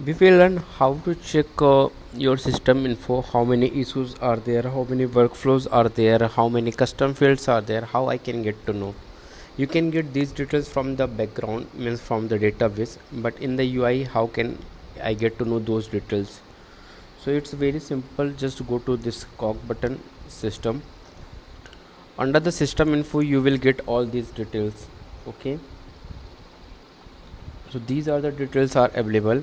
We will learn how to check your system info, how many issues are there, how many workflows are there, how many custom fields are there, how I can get to know. You can get these details from the background, means from the database, but in the UI, how can I get to know those details? So it's very simple, just go to this cog button system. Under the system info, you will get all these details. Okay, so these are the details are available.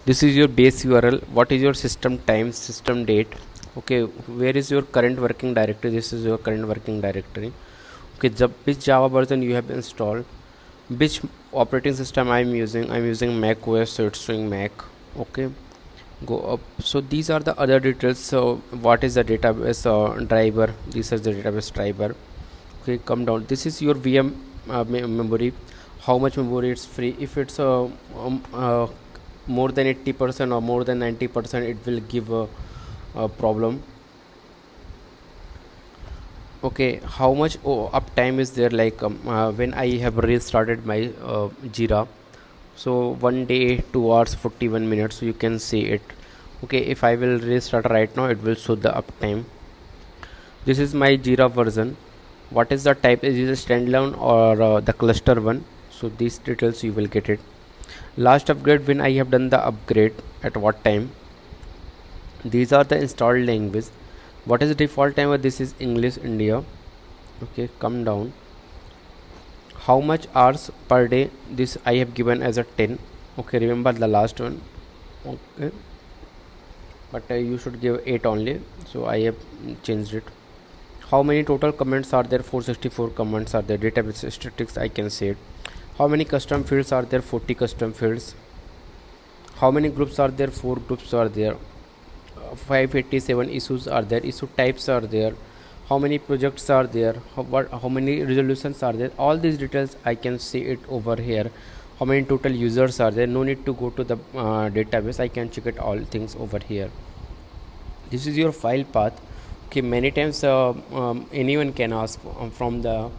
This is your base URL. What is your system time, system date? Okay, where is your current working directory? This is your current working directory. Okay, which Java version you have installed, which operating system I'm using Mac OS, so it's showing Mac. Okay, go up. So these are the other details. So what is the database driver? This is the database driver. Okay, come down. This is your VM memory, how much memory it's free. If it's more than 80% or more than 90%, it will give a problem. Okay, how much uptime is there, like when I have restarted my Jira, so 1 day 2 hours 41 minutes, so you can see it. Okay, if I will restart right now, it will show the uptime. This is my Jira version. What is the type? Is it a standalone or the cluster one? So these details you will get it. Last upgrade, when I have done the upgrade, at what time. These are the installed language. What is the default timer? This is English India. Okay, come down. How much hours per day? This I have given as a 10. Okay, remember the last one. Okay, but you should give 8 only, so I have changed it. How many total comments are there? 464 comments are there. Database statistics, I can say it. How many custom fields are there? 40 custom fields. How many groups are there? 4 groups are there. 587 issues are there. Issue types are there. How many projects are there? How many resolutions are there? All these details I can see it over here. How many total users are there? No need to go to the database. I can check it all things over here. This is your file path. Okay, many times anyone can ask from the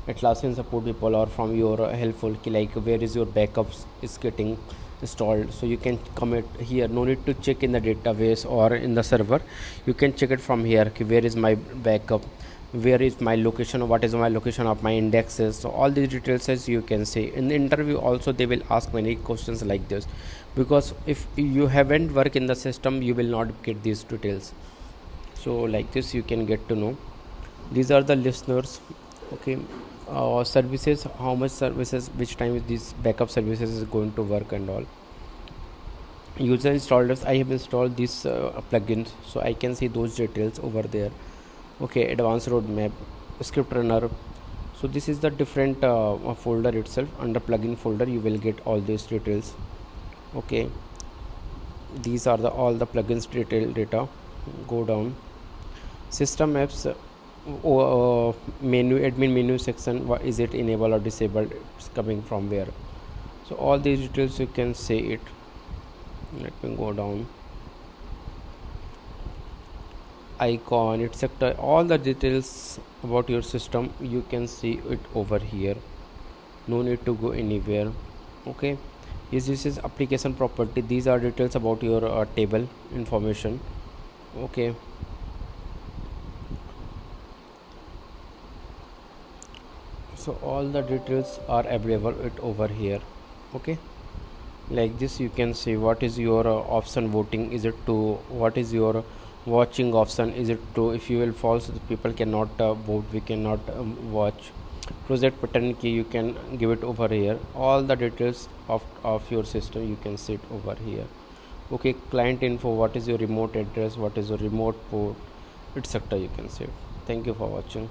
Atlassian support people or from your helpful like where is your backups is getting installed, so you can comment here. No need to check in the database or in the server. You can check it from here. Okay, where is my backup, where is my location, what is my location of my indexes. So all these details, as you can see in the interview also, they will ask many questions like this, because if you haven't worked in the system, you will not get these details. So like this you can get to know. These are the listeners. Okay, services, how much services, which time is this backup services is going to work and all. User installers, I have installed these plugins, so I can see those details over there. Okay, advanced roadmap, script runner. So this is the different folder itself. Under plugin folder you will get all these details. Okay, these are the all the plugins data. Go down. System apps, menu, admin menu section, what is it enabled or disabled, it's coming from where. So all these details you can see it. Let me go down. Icon, etc. All the details about your system you can see it over here. No need to go anywhere. Okay, this is application property. These are details about your table information. Okay, so all the details are available it over here. Okay, like this you can see what is your option voting, is it to, what is your watching option, is it to, if you will false, the people cannot vote, we cannot watch. Project pattern key, you can give it over here. All the details of your system you can see it over here. Okay, client info, what is your remote address, what is your remote port, etc. you can see it. Thank you for watching.